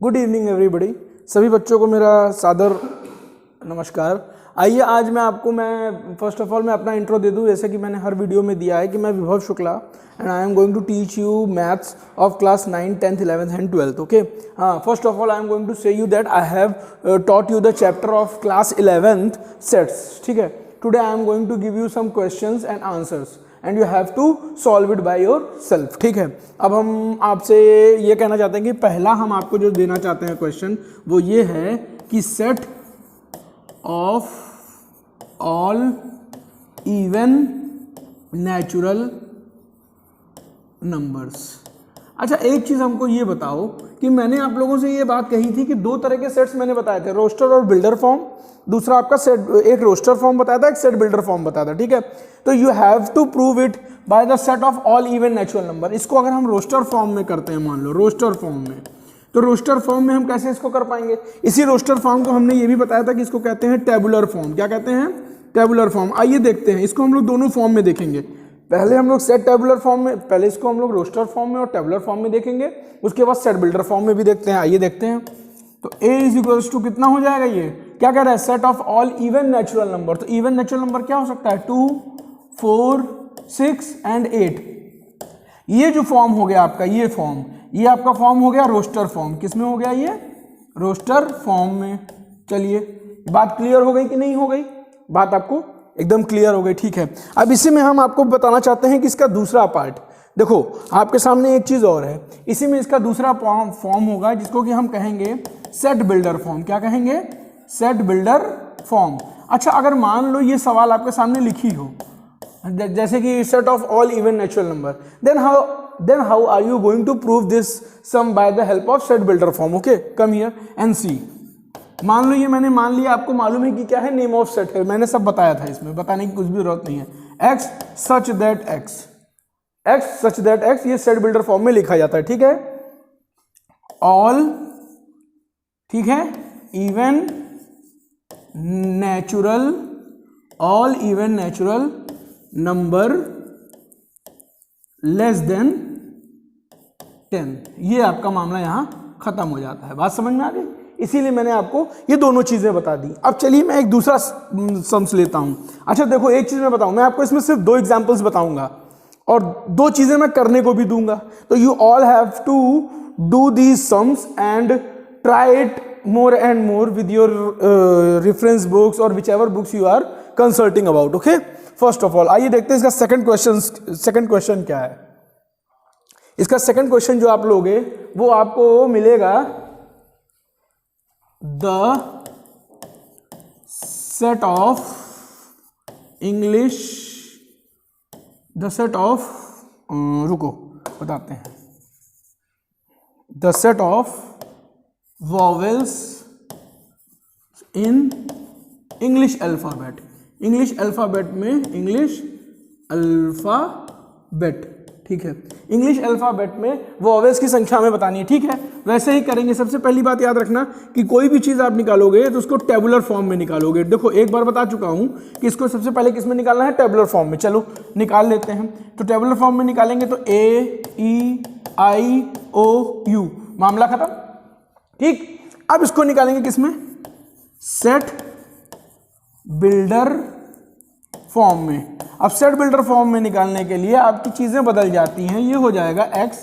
Good evening everybody. सभी बच्चों को मेरा सादर नमस्कार। आइए आज मैं फर्स्ट ऑफ ऑल मैं अपना इंट्रो दे दूं, जैसे कि मैंने हर वीडियो में दिया है कि मैं Vibhav Shukla and I am going to teach you maths of class 9, 10th, 11th and 12th। Okay, first of all I am going to say you that I have taught you the chapter of class 11th sets. ठीक है, today I am going to give you some questions and answers and you have to solve it by yourself. ठीक है, अब हम आपसे ये कहना चाहते हैं कि पहला हम आपको जो देना चाहते हैं क्वेश्चन वो ये है कि set of all even natural numbers. अच्छा, एक चीज हमको ये बताओ कि मैंने आप लोगों से ये बात कही थी कि दो तरह के सेट्स मैंने बताए थे, रोस्टर और बिल्डर फॉर्म। दूसरा आपका सेट, एक रोस्टर फॉर्म बताया था, एक सेट बिल्डर फॉर्म बताया था। ठीक है, तो you have to prove it by the set of all even natural number. इसको अगर हम रोस्टर फॉर्म में करते हैं, मान लो रोस्टर फॉर्म में, तो रोस्टर फॉर्म में हम कैसे इसको कर पाएंगे? इसी रोस्टर फॉर्म को हमने ये भी बताया था कि इसको कहते हैं टेबुलर फॉर्म। क्या कहते हैं? Tabular form. आइए देखते हैं, इसको हम लोग दोनों फॉर्म में देखेंगे। पहले हम लोग सेट टेबुलर फॉर्म में, पहले इसको हम लोग रोस्टर फॉर्म में और टेबुलर फॉर्म में देखेंगे, उसके बाद सेट बिल्डर फॉर्म में भी देखते हैं। आइए देखते हैं। तो a इज इक्वल्स टू कितना हो जाएगा? ये क्या कह रहा है? Set of all even natural number. तो इवन नेचुरल नंबर क्या हो सकता है? 2, 4, 6 एंड 8। ये जो फॉर्म हो गया आपका, ये फॉर्म, ये आपका फॉर्म हो गया रोस्टर फॉर्म। किस में हो गया? ये रोस्टर फॉर्म में। चलिए, बात क्लियर हो गई कि नहीं हो गई? बात आपको एकदम क्लियर हो गई। ठीक है, अब इसी में हम आपको बताना चाहते हैं कि इसका दूसरा पार्ट देखो, आपके सामने एक चीज और है। इसी में इसका दूसरा फॉर्म होगा जिसको कि हम कहेंगे सेट बिल्डर फॉर्म। क्या कहेंगे? Set builder form. अच्छा, अगर मान लो ये सवाल आपके सामने लिखी हो, जैसे कि set of all even natural number, then how are you going to prove this sum by the help of set builder form? Okay, come here and see. मान लो ये मैंने मान लिया, आपको मालूम है कि क्या है, नेम ऑफ सेट है, मैंने सब बताया था, इसमें बताने की कुछ भी जरूरत नहीं है। X such that x, x such that x, ये सेट बिल्डर फॉर्म में लिखा जाता है। ठीक है, ऑल, ठीक है, even natural, all even natural number less than 10। ये आपका मामला यहां खत्म हो जाता है। बात समझ में आ गई? इसीलिए मैंने आपको ये दोनों चीजें बता दी। अब चलिए मैं एक दूसरा सम्स लेता हूं। अच्छा देखो, एक चीज मैं बताऊं, मैं आपको इसमें सिर्फ 2 एग्जांपल्स बताऊंगा और 2 चीजें मैं करने को भी दूंगा। तो you all have to do these sums and try it more and more with your reference books or whichever books you are consulting about. Okay, first of all आइए देखते हैं इसका सेकंड क्वेश्चन क्या है। इसका सेकंड क्वेश्चन जो आप लोगे वो आपको मिलेगा, the set of English, the set of रुको बताते हैं, the set of vowels in English alphabet। English alphabet में, इंग्लिश अल्फाबेट, ठीक है, इंग्लिश अल्फाबेट में वॉवेल्स की संख्या में बतानी है। ठीक है, वैसे ही करेंगे। सबसे पहली बात याद रखना कि कोई भी चीज आप निकालोगे तो उसको टेबुलर फॉर्म में निकालोगे। देखो, एक बार बता चुका हूं कि इसको सबसे पहले किस में निकालना है? टेबुलर फॉर्म में। चलो निकाल लेते हैं। तो टेबुलर फॉर्म में निकालेंगे तो AEIOU, मामला खत्म। ठीक, अब इसको निकालेंगे किसमें? सेट बिल्डर फॉर्म में। अब सेट बिल्डर फॉर्म में निकालने के लिए आपकी चीजें बदल जाती हैं। ये हो जाएगा एक्स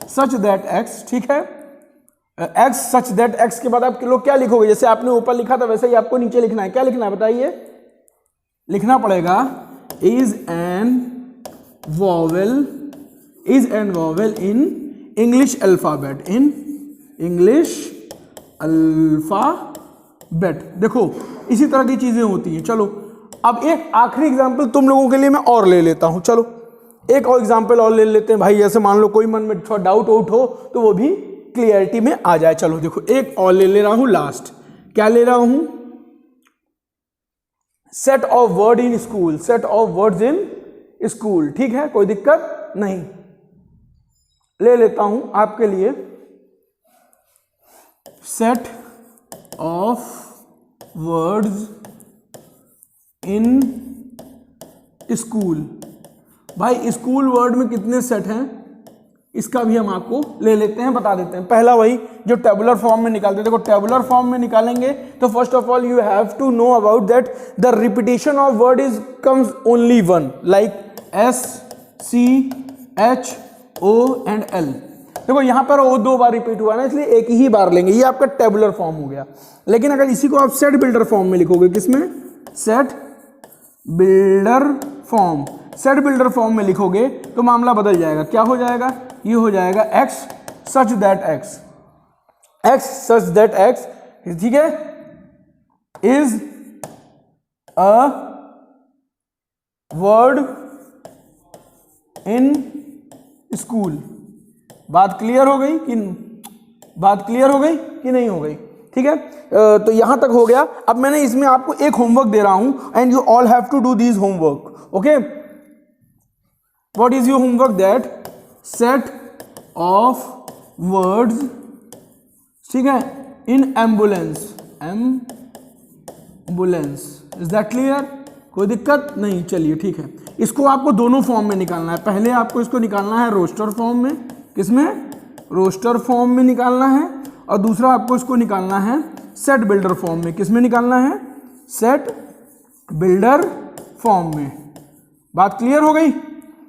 सच दैट एक्स, ठीक है, एक्स सच दैट एक्स के बाद आप लोग क्या लिखोगे? जैसे आपने ऊपर लिखा था वैसे ही आपको नीचे लिखना है। क्या लिखना है बताइए? लिखना पड़ेगा is an vowel in English alphabet, in English alphabet. देखो, इसी तरह की चीजें होती हैं। चलो, अब एक आखिरी एग्जांपल तुम लोगों के लिए मैं और ले लेता हूं। चलो एक और एग्जांपल और ले लेते हैं भाई, जैसे मान लो कोई मन में थोड़ा डाउट हो तो वो भी क्लियरिटी में आ जाए। चलो देखो, एक और ले रहा हूं लास्ट। क्या ले रहा हूं? Set of word in school, set of words in school. ठीक है, कोई दिक्कत नहीं। ले लेता हूं आपके लिए set of words in school. भाई स्कूल वर्ड में कितने सेट हैं? इसका भी हम आपको ले लेते हैं, बता देते हैं। पहला वही जो टेबुलर फॉर्म में निकालते हैं, देखो टेबुलर फॉर्म में निकालेंगे तो first of all you have to know about that the repetition of word is comes only one, like S C H O and L। देखो यहाँ पर O 2 बार रिपीट हुआ ना, इसलिए एक ही बार लेंगे, ये आपका टेबुलर फॉर्म हो गया। लेकिन अगर इसी को आप सेट बिल्डर फॉर्म में लिखोगे, किसमें, set builder form, set builder form में लिखोगे तो मामला बदल जाएगा। क्या हो जाएगा, ये हो जाएगा x such that x, x such that x, ठीक है, is a word in school. बात क्लियर हो गई कि नहीं हो गई, ठीक है। तो यहां तक हो गया। अब मैंने इसमें आपको एक होमवर्क दे रहा हूं and you all have to do this homework, okay. What is your homework, that set of words, ठीक है, in ambulance, is that clear, कोई दिक्कत नहीं, चलिए ठीक है। इसको आपको दोनों फॉर्म में निकालना है। पहले आपको इसको निकालना है रोस्टर फॉर्म में, किसमें, रोस्टर फॉर्म में निकालना है, और दूसरा आपको इसको निकालना है सेट बिल्डर फॉर्म में। किसमें निकालना है, सेट बिल्डर फॉर्म में। बात क्लियर हो गई,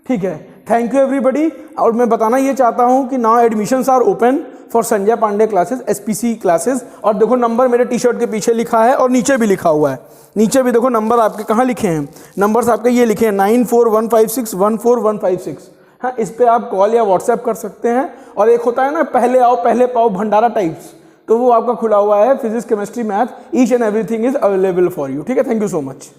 ठीक है। Thank you everybody. और मैं बताना ये चाहता हूं कि now admissions are open for Sanjay Pandey classes, SPC classes. और देखो नंबर मेरे टी शर्ट के पीछे लिखा है और नीचे भी लिखा हुआ है, नीचे भी देखो नंबर आपके कहाँ लिखे हैं, नंबर्स आपके ये लिखे हैं 9415614156। हाँ, इस पे आप कॉल या व्हाट्सएप कर सकते हैं। और एक होता है ना पहले आओ पहले पाओ भंडारा टाइप्स, तो वो आपका खुला हुआ है। Physics, chemistry, math, each and everything is available for you, ठीक है। Thank you so much.